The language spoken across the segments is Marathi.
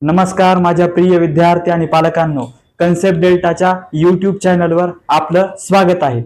नमस्कार माझ्या प्रिय विद्यार्थी आणि पालकांनो, कन्सेप्ट डेल्टाच्या युट्यूब चॅनलवर आपलं स्वागत आहे.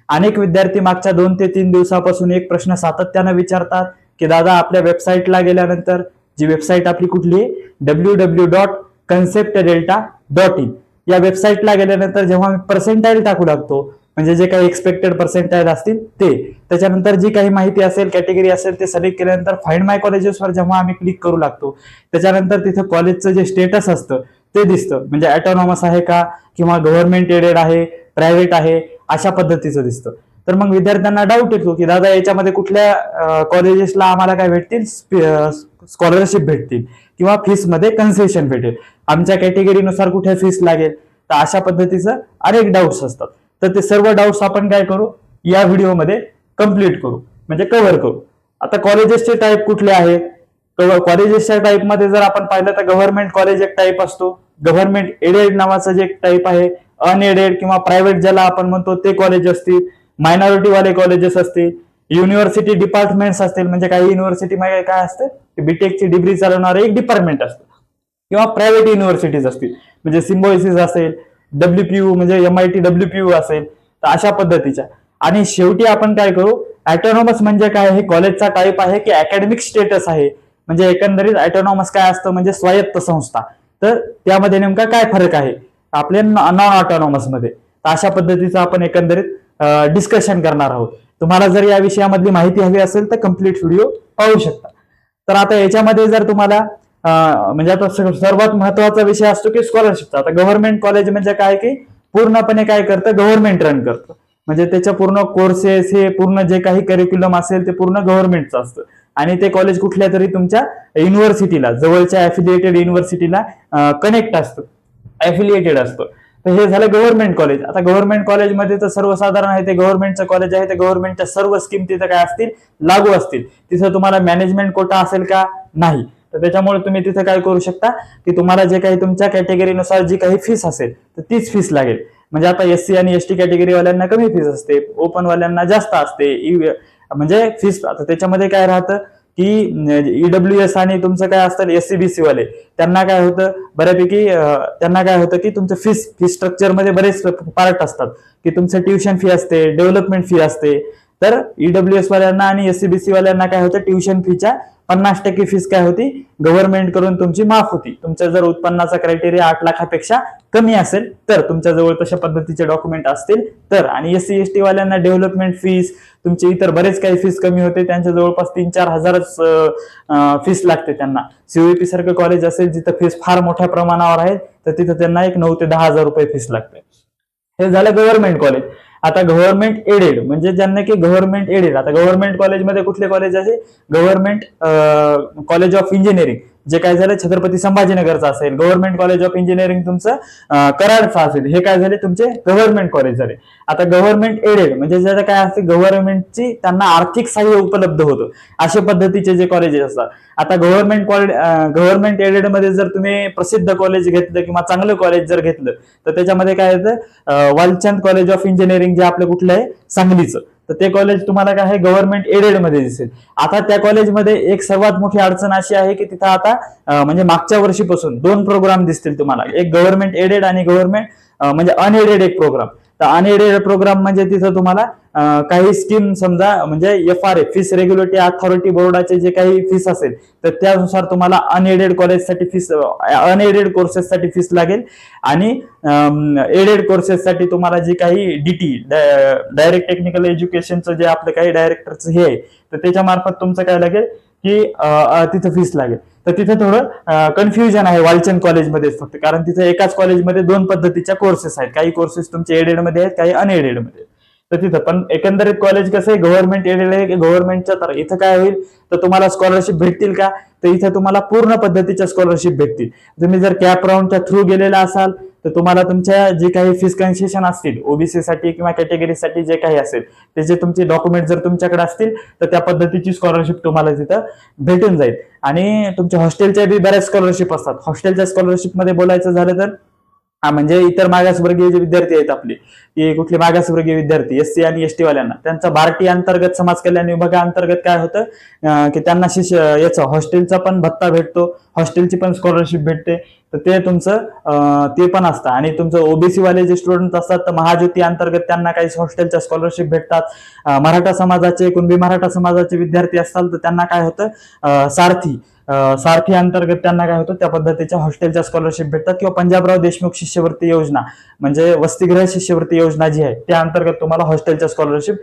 अनेक विद्यार्थी मागच्या 2 ते 3 दिवसापासून एक प्रश्न सातत्यानं विचारतात की दादा, आपल्या वेबसाईटला गेल्यानंतर, जी वेबसाईट आपली कुठली, www.conceptdelta.in, या वेबसाईटला गेल्यानंतर जेव्हा मी पर्सेंटाईल टाकू लागतो, म्हणजे जे काही एक्सपेक्टेड पर्सेंटाईल असतील ते, त्याच्यानंतर जी काही माहिती असेल, कॅटेगरी असेल, ते सिलेक्ट केल्यानंतर फाइंड माय कॉलेजेसवर जेव्हा आम्ही क्लिक करू लागतो, त्याच्यानंतर तिथं कॉलेजचं जे स्टेटस असतं ते दिसतं. म्हणजे ऑटोनॉमस आहे का, किंवा गव्हर्नमेंट एडेड आहे, प्रायव्हेट आहे, अशा पद्धतीचं दिसतं. तर मग विद्यार्थ्यांना डाऊट येतो की दादा, याच्यामध्ये कुठल्या कॉलेजेसला आम्हाला काय भेटतील, स्कॉलरशिप भेटतील किंवा फीस मध्ये कन्सेशन भेटेल, आमच्या कॅटेगरीनुसार कुठे फीस लागेल. तर अशा पद्धतीचं अनेक डाऊट्स असतात. तर ते सर्व डाऊट्स आपण काय करू, या व्हिडिओमध्ये कम्प्लीट करू, म्हणजे कव्हर करू. आता कॉलेजेसचे टाईप कुठले आहेत, कॉलेजेसच्या टाईप मध्ये जर आपण पाहिलं तर गव्हर्नमेंट कॉलेज एक टाईप असतो, गव्हर्नमेंट एडेड नावाचं जे एक टाईप आहे, अनएडेड किंवा प्रायव्हेट ज्याला आपण म्हणतो ते कॉलेज असतील, मायनॉरिटी वाले कॉलेजेस असतील, युनिव्हर्सिटी डिपार्टमेंट्स असतील, म्हणजे काही युनिव्हर्सिटी मध्ये काय असतं, बीटेकची डिग्री चालवणारं एक डिपार्टमेंट असतं, किंवा प्रायव्हेट युनिव्हर्सिटीज असतील, म्हणजे सिम्बॉयसिस असेल, डब्ल्यूपीयू म्हणजे MIT डब्ल्यूपीयू असेल, तर अशा पद्धतीच्या. आणि शेवटी आपण काय करू, ऑटोनॉमस म्हणजे काय, हे कॉलेजचा टाईप आहे की अकॅडमिक स्टेटस आहे, म्हणजे एकंदरीत ऑटोनॉमस काय असतं, म्हणजे स्वायत्त संस्था. तर त्यामध्ये नेमका काय फरक आहे आपल्या नॉन ऑटोनॉमस मध्ये, तर अशा पद्धतीचं आपण एकंदरीत डिस्कशन करणार आहोत. तुम्हाला जर या विषयामधली माहिती हवी असेल तर कम्प्लीट व्हिडिओ पाहू शकता. तर आता याच्यामध्ये जर तुम्हाला म्हणजे आता सर्वात महत्वाचा विषय असतो की स्कॉलरशिपचा. आता गव्हर्नमेंट कॉलेज म्हणजे काय की पूर्णपणे काय करतं, गव्हर्नमेंट रन करतं, म्हणजे त्याच्या पूर्ण कोर्सेस, हे पूर्ण जे काही करिक्युलम असेल ते पूर्ण गव्हर्नमेंटचं असतं. आणि ते कॉलेज कुठल्या तरी तुमच्या युनिव्हर्सिटीला, जवळच्या अफिलिएटेड युनिव्हर्सिटीला कनेक्ट असतं, अफिलिएटेड असतं. तर हे झालं गव्हर्नमेंट कॉलेज. आता गव्हर्नमेंट कॉलेजमध्ये तर सर्वसाधारण आहे, ते गव्हर्नमेंटचं कॉलेज आहे, ते गव्हर्नमेंटच्या सर्व स्कीम तिथं काय असतील, लागू असतील. तिथं तुम्हाला मॅनेजमेंट कोटा असेल का, नाही. तर त्याच्यामुळे तुम्ही तिथे काय करू शकता की तुम्हाला जे काही तुमच्या कॅटेगरीनुसार जी काही फीस असेल तर तीच फीस लागेल. म्हणजे आता SC आणि ST कॅटेगरी वाल्यांना कमी फीस असते, ओपन वाल्यांना जास्त असते. म्हणजे फीस आता त्याच्यामध्ये काय राहतं की EWS आणि तुमचं काय असतं SC BC वाले, त्यांना काय होतं बऱ्यापैकी, त्यांना काय होतं की तुमचं फीस स्ट्रक्चर मध्ये बरेच पार्ट असतात, की तुमचं ट्युशन फी असते, डेव्हलपमेंट फी असते. तर EWS वाल्यांना आणि SC BC वाल्यांना काय होतं, ट्युशन फीच्या 50% फीस काय होती, गव्हर्नमेंट कडून तुमची माफ होती. तुमच्या जर उत्पन्नाचा क्रायटेरिया 8 लाखापेक्षा कमी असेल तर, तुमच्याजवळ तशा पद्धतीचे डॉक्युमेंट असतील तर. आणि SC ST वाल्यांना डेव्हलपमेंट फीस, तुमचे इतर बरेच काही फीस कमी होते, त्यांच्या जवळपास 3-4 हजारच फीस लागते त्यांना. COEP सारखं कॉलेज असेल जिथं फीस फार मोठ्या प्रमाणावर आहे, तर तिथं त्यांना एक 9 ते 10 हजार रुपये फीस लागते. हे झालं गव्हर्नमेंट कॉलेज. आता गव्हर्नमेंट एडेड म्हणजे ज्यांना की गव्हर्नमेंट एडेड, आता गव्हर्नमेंट कॉलेजमध्ये कुठले कॉलेज आहे, गव्हर्नमेंट कॉलेज ऑफ इंजिनिअरिंग, जे काय झालं छत्रपती संभाजीनगरचं असेल, गव्हर्नमेंट कॉलेज ऑफ इंजिनिअरिंग तुमचं कराडचं असेल, हे काय झाले तुमचे गव्हर्नमेंट कॉलेज झाले. आता गव्हर्नमेंट एडेड म्हणजे ज्याचं काय असते, गव्हर्नमेंटची त्यांना आर्थिक सहाय्य उपलब्ध होतं, अशा पद्धतीचे जे कॉलेजेस असतात. आता गव्हर्नमेंट एडेड मध्ये जर तुम्ही प्रसिद्ध कॉलेज घेतलं किंवा चांगलं कॉलेज जर घेतलं, तर त्याच्यामध्ये काय येतं, वालचंद कॉलेज ऑफ इंजिनिअरिंग, जे आपलं कुठलं आहे, सांगलीचं. तर ते कॉलेज तुम्हाला काय आहे, गव्हर्नमेंट एडेड मध्ये दिसेल. आता त्या कॉलेजमध्ये एक सर्वात मोठी अडचण अशी आहे की तिथं आता म्हणजे मागच्या वर्षीपासून 2 प्रोग्राम दिसतील तुम्हाला, एक गव्हर्नमेंट एडेड आणि गव्हर्नमेंट म्हणजे अनएडेड एक प्रोग्राम. तर अनएडेड प्रोग्राम म्हणजे तिथं तुम्हाला काही स्कीम, समजा म्हणजे FRA, फीस रेग्युलेटरी अथॉरिटी बोर्डाचे जे काही फीस असेल, तर त्यानुसार तुम्हाला अनएडेड कॉलेजसाठी फीस, अनएडेड कोर्सेससाठी फीस लागेल. आणि एडेड कोर्सेससाठी तुम्हाला जी काही DT, डायरेक्ट टेक्निकल एज्युकेशनचं जे आपलं काही डायरेक्टरचं हे आहे, तर त्याच्या मार्फत तुमचं काय लागेल की तिथं फीस लागेल. तर तिथं थोडं कन्फ्युजन आहे वालचंद कॉलेजमध्ये फक्त, कारण तिथे एकाच कॉलेजमध्ये 2 पद्धतीच्या कोर्सेस आहेत, काही कोर्सेस तुमचे एडेड मध्ये आहेत, काही अनएडेड मध्ये. तर तिथं पण एकंदरीत कॉलेज कसं आहे, गव्हर्नमेंट एडेड आहे की गव्हर्नमेंटच्या, तर इथं काय होईल, तर तुम्हाला स्कॉलरशिप भेटतील का, तर इथं तुम्हाला पूर्ण पद्धतीच्या स्कॉलरशिप भेटतील. तुम्ही जर कॅप राऊंडच्या थ्रू गेलेला असाल तर तुम्हाला तुमच्या जे काही फीस कन्सेशन असतील, OBC साठी किंवा कॅटेगरीसाठी जे काही असेल, त्याचे तुमचे डॉक्युमेंट जर तुमच्याकडे असतील तर त्या पद्धतीची स्कॉलरशिप तुम्हाला तिथं भेटून जाईल. आणि तुमच्या हॉस्टेलच्या बी बऱ्याच स्कॉलरशिप असतात. हॉस्टेलच्या स्कॉलरशिप मध्ये बोलायचं झालं तर हा, म्हणजे इतर मागासवर्गीय जे विद्यार्थी आहेत आपले, की कुठले मागासवर्गीय विद्यार्थी SC आणि ST वाल्यांना त्यांचा बार्टी अंतर्गत समाज कल्याण विभागाअंतर्गत काय होतं, की त्यांना याचा हॉस्टेलचा पण भत्ता भेटतो, हॉस्टेलची पण स्कॉलरशिप भेटते. तर ते तुमचं ते पण असतं. आणि तुमचं ओबीसी वाले जे स्टुडंट असतात तर महाज्योती अंतर्गत त्यांना काही हॉस्टेलच्या स्कॉलरशिप भेटतात. मराठा समाजाचे, कुणबी मराठा समाजाचे विद्यार्थी असतात तर त्यांना काय होतं, सारथी अंतर्गत त्यांना काय होतं, त्या पद्धतीच्या हॉस्टेलच्या स्कॉलरशिप भेटतात. किंवा पंजाबराव देशमुख शिष्यवृत्ती योजना, म्हणजे वसतिगृह शिष्यवृत्ती योजना जी आहे त्या अंतर्गत तुम्हाला हॉस्टेलच्या स्कॉलरशिप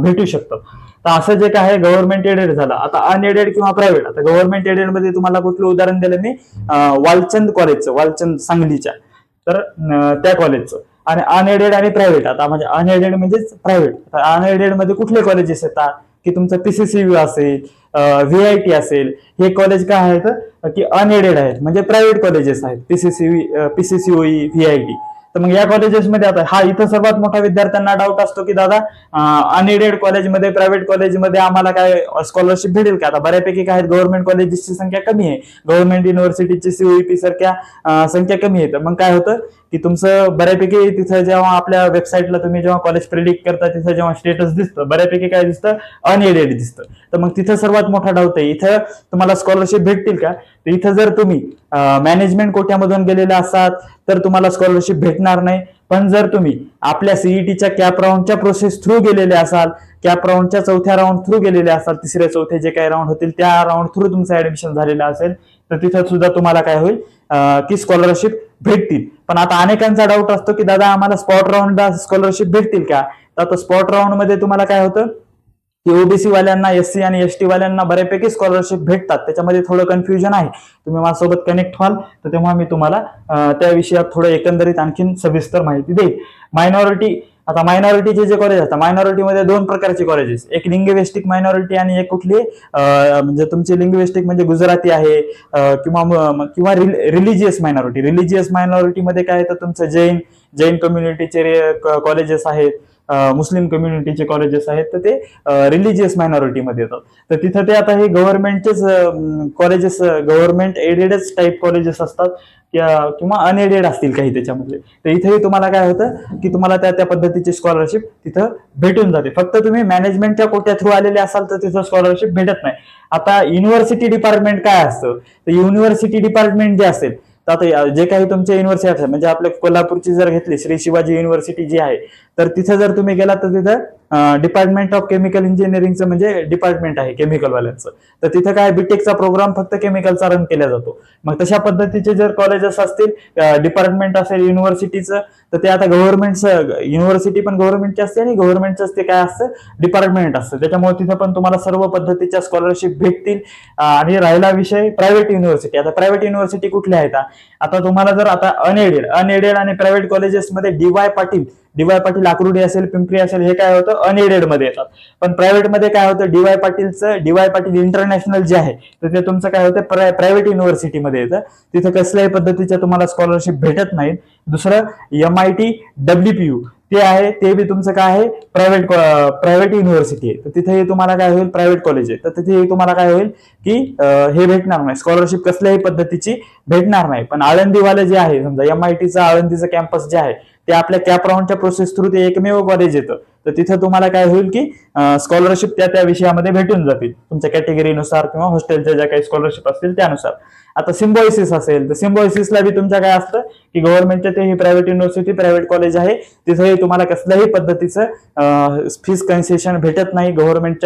भेटू शकतात. तर असं जे काय आहे गव्हर्नमेंट एडेड झालं. आता अनएडेड किंवा प्रायव्हेट, आता गव्हर्नमेंट एडेड मध्ये तुम्हाला कुठलं उदाहरण दिलं मी, वालचंद कॉलेजचं, वालचंद सांगलीच्या, तर त्या कॉलेजचं. आणि अनएडेड आणि प्रायव्हेट, आता म्हणजे अनएडेड म्हणजेच प्रायव्हेट. अनएडेड मध्ये कुठले कॉलेजेस येतात, की तुमचं PCCU असेल, VIT असेल, हे कॉलेज काय आहेत की अनएडेड आहेत, म्हणजे प्रायव्हेट कॉलेजेस आहेत, PCCOE, VIT. तर मग या कॉलेजेसमध्ये आता हा इथं सर्वात मोठा विद्यार्थ्यांना डाऊट असतो की दादा अनएडेड कॉलेजमध्ये, प्रायव्हेट कॉलेजमध्ये आम्हाला काय स्कॉलरशिप भेटेल का? आता बऱ्यापैकी काय गव्हर्नमेंट कॉलेजेसची संख्या कमी आहे, गव्हर्नमेंट युनिव्हर्सिटीची COEP सारख्या संख्या कमी आहे. तर मग काय होतं की तुमचं बऱ्यापैकी तिथं जेव्हा आपल्या वेबसाईटला तुम्ही जेव्हा कॉलेज प्रिडिक्ट करता, तिथं जेव्हा स्टेटस दिसतं बऱ्यापैकी काय दिसतं, अनएडेड दिसतं. तर मग तिथं सर्वात मोठा डाऊट आहे, इथं तुम्हाला स्कॉलरशिप भेटतील का? तर इथं जर तुम्ही मॅनेजमेंट कोट्यामधून गेलेले असाल तर तुम्हाला स्कॉलरशिप भेटणार नाही. पण जर तुम्ही आपल्या CETच्या कॅप राऊंडच्या प्रोसेस थ्रू गेलेले असाल, कॅप राऊंडच्या चौथ्या राऊंड थ्रू गेलेले असाल, तिसरे चौथे जे काही राऊंड होतील त्या राऊंड थ्रू तुमचं ऍडमिशन झालेलं असेल, तर तिथं सुद्धा तुम्हाला काय होईल की स्कॉलरशिप भेटतील. पण आता अनेकांचा डाऊट असतो की दादा आम्हाला स्पॉट राऊंडला स्कॉलरशिप भेटतील का? तर आता स्पॉट राऊंड मध्ये तुम्हाला काय होतं की ओबीसी वाल्यांना, SC आणि ST वाल्यांना बऱ्यापैकी स्कॉलरशिप भेटतात. त्याच्यामध्ये थोडं कन्फ्युजन आहे. तुम्ही माझ्यासोबत कनेक्ट व्हाल तर तेव्हा मी तुम्हाला त्या विषयात थोडं एकंदरीत आणखीन सविस्तर माहिती देईल. मायनॉरिटी, आता मायनॉरिटीचे जे कॉलेज असतात, मायनॉरिटीमध्ये दोन प्रकारचे कॉलेजेस, एक लिंग्विस्टिक मायनॉरिटी आणि एक कुठली म्हणजे तुमची लिंग्विस्टिक म्हणजे गुजराती आहे, किंवा रिलिजियस मायनॉरिटी. रिलिजियस मायनॉरिटीमध्ये काय येतं, तुमचं जैन कम्युनिटीचे कॉलेजेस आहेत, मुस्लिम कम्युनिटीचे कॉलेजेस आहेत, तर ते रिलिजियस मायनॉरिटीमध्ये येतात. तर तिथं ते आता हे गव्हर्नमेंटचेच कॉलेजेस, गव्हर्नमेंट एडेडच टाईप कॉलेजेस असतात किंवा अनएडेड असतील काही त्याच्यामध्ये. तर इथेही तुम्हाला काय होतं की तुम्हाला त्या पद्धतीची स्कॉलरशिप तिथं भेटून जाते. फक्त तुम्ही मॅनेजमेंटच्या कोट्या थ्रू आलेले असाल तर तिथं स्कॉलरशिप भेटत नाही. आता युनिव्हर्सिटी डिपार्टमेंट काय असतं, तर युनिव्हर्सिटी डिपार्टमेंट जे असेल, तर आता जे काही तुमच्या युनिव्हर्सिटी असतात, म्हणजे आपल्या कोल्हापूरची जर घेतली श्री शिवाजी युनिव्हर्सिटी जी आहे, तर तिथं जर तुम्ही गेलात तर तिथं डिपार्टमेंट ऑफ केमिकल इंजिनिअरिंगचं म्हणजे डिपार्टमेंट आहे केमिकलवाल्यांचं. तर तिथं काय बीटेकचा प्रोग्राम फक्त केमिकलचा रन केला जातो. मग तशा पद्धतीचे जर कॉलेजेस असतील, डिपार्टमेंट असेल युनिव्हर्सिटीचं, तर ते आता गव्हर्नमेंटचं, युनिव्हर्सिटी पण गव्हर्नमेंटची असते आणि गव्हर्नमेंटच ते काय असतं, डिपार्टमेंट असतं. त्याच्यामुळे तिथं पण तुम्हाला सर्व पद्धतीच्या स्कॉलरशिप भेटतील. आणि राहिला विषय प्रायव्हेट युनिव्हर्सिटी. आता प्रायव्हेट युनिव्हर्सिटी कुठल्या आहेत, आता तुम्हाला जर आता अनएडेड आणि प्रायव्हेट कॉलेजेसमध्ये DY पाटील आकुर्डी असेल, पिंपरी असेल, हे काय होतं, अनएडेड मध्ये येतात. पण प्रायव्हेट मध्ये काय होतं, DY पाटील इंटरनॅशनल जे आहे, तर ते तुमचं काय होतं, प्रायव्हेट युनिव्हर्सिटीमध्ये येतं. तिथं कसल्याही पद्धतीच्या तुम्हाला स्कॉलरशिप भेटत नाहीत. दुसरं MIT WPU ते आहे, ते बी तुमचं काय आहे, प्रायव्हेट युनिव्हर्सिटी आहे. तर तिथेही तुम्हाला काय होईल, प्रायव्हेट कॉलेज आहे, तर तिथेही तुम्हाला काय होईल की हे भेटणार नाही, स्कॉलरशिप कसल्याही पद्धतीची भेटणार नाही. पण आळंदीवाले जे आहे, समजा MITचं आळंदीचं कॅम्पस जे आहे, ते आपल्या कॅप राऊंडच्या प्रोसेस थ्रू ते एकमेव कॉलेज येतं. तर तिथं तुम्हाला काय होईल की स्कॉलरशिप त्या विषयामध्ये भेटून जातील तुमच्या कॅटेगरीनुसार किंवा हॉस्टेलच्या ज्या काही स्कॉलरशिप असतील त्यानुसार. आता सिम्बॉयसिस असेल तर सिम्बॉयसिसला बी तुमच्या काय असतं की गव्हर्नमेंटच्या ते प्रायव्हेट युनिव्हर्सिटी, प्रायव्हेट कॉलेज आहे, तिथेही तुम्हाला कसल्याही पद्धतीचं फीस कन्सेशन भेटत नाही. गव्हर्नमेंट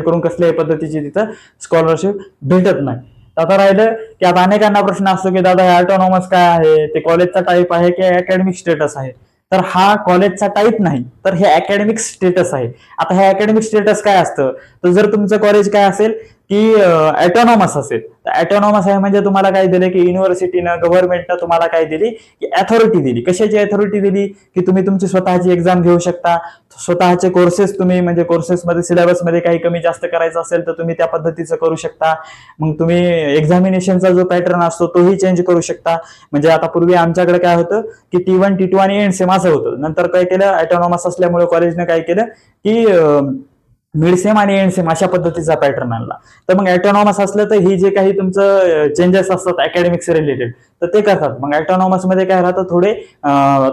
कडून कसल्याही पद्धतीची तिथं स्कॉलरशिप भेटत नाही. आता राहिलं की आता अनेकांना प्रश्न असतो की दादा हे ऑटोनॉमस काय आहे, ते कॉलेजचा टाईप आहे की अकॅडमिक स्टेटस आहे. तर हा कॉलेजचा टाईप नाही, तर हे अकॅडमिक स्टेटस आहे. आता हे अकॅडमिक स्टेटस काय असतं, तर जर तुमचं कॉलेज काय असेल की ऑटोनॉमस असेल, तर ऑटोनॉमस आहे म्हणजे तुम्हाला काय दिले की युनिव्हर्सिटीनं, गव्हर्नमेंटनं तुम्हाला काय दिली की अथॉरिटी दिली. कशाची अथॉरिटी दिली की तुम्ही तुमची स्वतःची एक्झाम घेऊ शकता, स्वतःचे कोर्सेस तुम्ही, म्हणजे कोर्सेसमध्ये सिलेबसमध्ये काही कमी जास्त करायचं असेल तर तुम्ही त्या पद्धतीचं करू शकता. मग तुम्ही एक्झामिनेशनचा जो पॅटर्न असतो तोही चेंज करू शकता. म्हणजे आता पूर्वी आमच्याकडे काय होतं की T1, T2 आणि एंड असं होतं. नंतर काय केलं, ऑटोनॉमस असल्यामुळे कॉलेजने काय केलं की मिड सेम आणि एंड सेम अशा पद्धतीचा पॅटर्न आणला. तर मग ऑटोनॉमस असलं तर ही जे काही तुमचं चेंजेस असतात अकॅडमिक्स रिलेटेड तर ते करतात. मग ऑटोनॉमस मध्ये काय राहतं, थोडे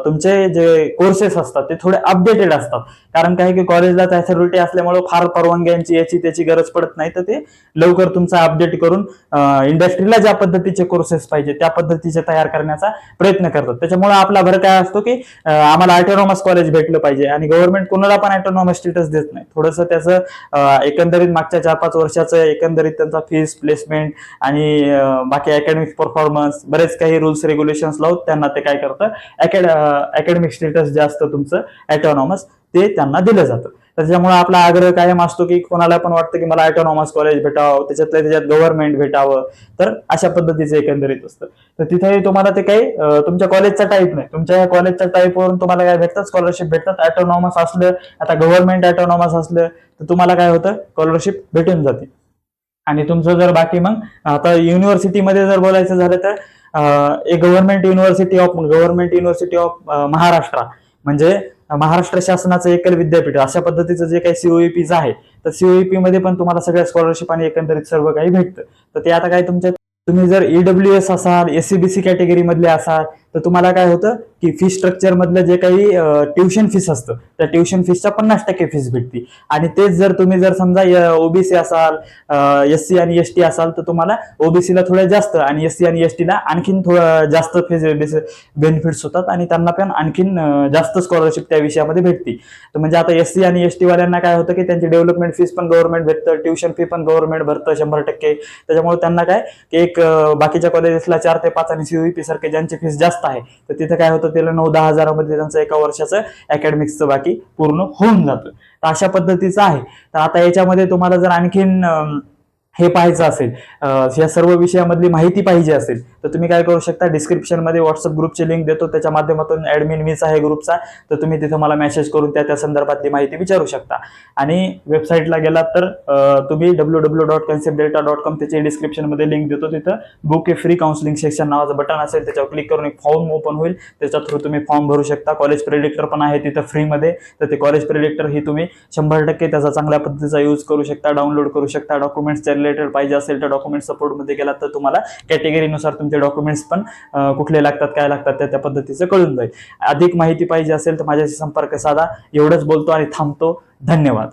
तुमचे जे कोर्सेस असतात ते थोडे अपडेटेड असतात. कारण काय की कॉलेजला अथॉरिटी असल्यामुळे फार परवानग्यांची याची त्याची गरज पडत नाही, तर ते लवकर तुमचा अपडेट करून इंडस्ट्रीला ज्या पद्धतीचे कोर्सेस पाहिजे त्या पद्धतीचे तयार करण्याचा प्रयत्न करतात. त्याच्यामुळे आपला भर काय असतो की आम्हाला ऑटोनॉमस कॉलेज भेटलं पाहिजे, आणि गव्हर्नमेंट कोणाला पण ऑटोनॉमस स्टेटस देत नाही. थोडंसं त्याचं एकंदरीत मागच्या 4-5 वर्षाचं एकंदरीत त्यांचा फीस, प्लेसमेंट आणि बाकी अकॅडमिक परफॉर्मन्स बरेच काही रूल्स रेग्युलेशन्स लावून त्यांना ते काय करतं, अकॅडमिक स्टेटस जे असतं तुमचं ऑटोनॉमस ते त्यांना दिलं जातं. त्याच्यामुळे आपला आग्रह कायम असतो की कोणाला पण वाटतं की मला ऑटोनॉमस कॉलेज भेटावं, त्याच्यात गव्हर्नमेंट भेटावं, तर अशा पद्धतीचं एकंदरीत असतं. तर तिथेही तुम्हाला ते काही तुमच्या कॉलेजचा टाईप नाही, तुमच्या कॉलेजच्या टाईपवरून तुम्हाला काय भेटतात, स्कॉलरशिप भेटतात. ऑटोनॉमस असलं, आता गव्हर्नमेंट ऑटोनॉमस असलं तर तुम्हाला काय होतं, स्कॉलरशिप भेटून जाते. आणि तुमचं जर बाकी मग आता युनिव्हर्सिटीमध्ये जर बोलायचं झालं तर एक गव्हर्नमेंट युनिव्हर्सिटी ऑफ महाराष्ट्र, म्हणजे महाराष्ट्र शासनाचं एकल विद्यापीठ, अशा पद्धतीचं जे काही सीओईपीचं आहे, तर सीओईपी मध्ये पण तुम्हाला सगळ्या स्कॉलरशिप आणि एकंदरीत सर्व काही भेटतं. तर ते आता काय तुमच्या, तुम्ही जर ईडब्ल्यूएस असाल, एससीबीसी कॅटेगरी मधले असाल, तर तुम्हाला काय होतं की फी स्ट्रक्चर मधलं जे काही ट्युशन फीस असतं त्या ट्युशन फीसच्या 50% फीस भेटते. आणि तेच जर तुम्ही जर समजा ओबीसी असाल, एससी आणि एसटी असाल, तर तुम्हाला ओबीसीला थोडं जास्त आणि एससी आणि एसटीला आणखीन थोडं जास्त बेनिफिट्स होतात, आणि त्यांना पण आणखीन जास्त स्कॉलरशिप त्या विषयामध्ये भेटते. तर म्हणजे आता एससी आणि एसटी वाल्यांना काय होतं की त्यांची डेव्हलपमेंट फीस पण गव्हर्नमेंट भेटतं, ट्युशन फी पण गव्हर्नमेंट भरतं 100%. त्याच्यामुळे त्यांना काय की एक बाकीच्या कॉलेजेसला 4 ते 5 आणि सीओईपी सारखे ज्यांची फीस जास्त आहे, तर तिथे काय होतं, त्याला 9-10 हजारामध्ये त्यांचं एका वर्षाचं अकॅडमिक्सचं बाकी पूर्ण होऊन जातं. तर अशा पद्धतीचं आहे. तर आता याच्यामध्ये तुम्हाला जर आणखीन हे पाहायचं असेल, या सर्व विषयामधली माहिती पाहिजे असेल, तर तुम्ही काय करू शकता, डिस्क्रिप्शन मध्ये व्हॉट्सअप ग्रुपची लिंक देतो, त्याच्या माध्यमातून ऍडमिन मीच आहे ग्रुपचा, तर तुम्ही तिथे मला मेसेज करून त्या संदर्भातली माहिती विचारू शकता. आणि वेबसाईटला गेलात तर तुम्ही www.conceptdelta.com, त्याची डिस्क्रिप्शन मध्ये लिंक देतो, तिथं बुक ए फ्री काउन्सिलिंग सेक्शन नावाचं बटन असेल, त्याच्यावर क्लिक करून एक फॉर्म ओपन होईल, त्याच्या थ्रू तुम्ही फॉर्म भरू शकता. कॉलेज प्रेडिक्टर पण आहे तिथं फ्रीमध्ये, तर ते कॉलेज प्रेडिक्टर ही तुम्ही 100% त्याचा चांगल्या पद्धतीचा यूज करू शकता, डाउनलोड करू शकता. डॉक्युमेंट्स रिलेटेड पाहिजे असेल तर डॉक्युमेंट सपोर्ट मध्ये गेलात तर तुम्हाला कॅटेगरीनुसार तुमचे डॉक्युमेंट्स पण कुठले लागतात, काय लागतात त्या पद्धतीचं कळून जाईल. अधिक माहिती पाहिजे असेल तर माझ्याशी संपर्क साधा. एवढंच बोलतो आणि थांबतो. धन्यवाद.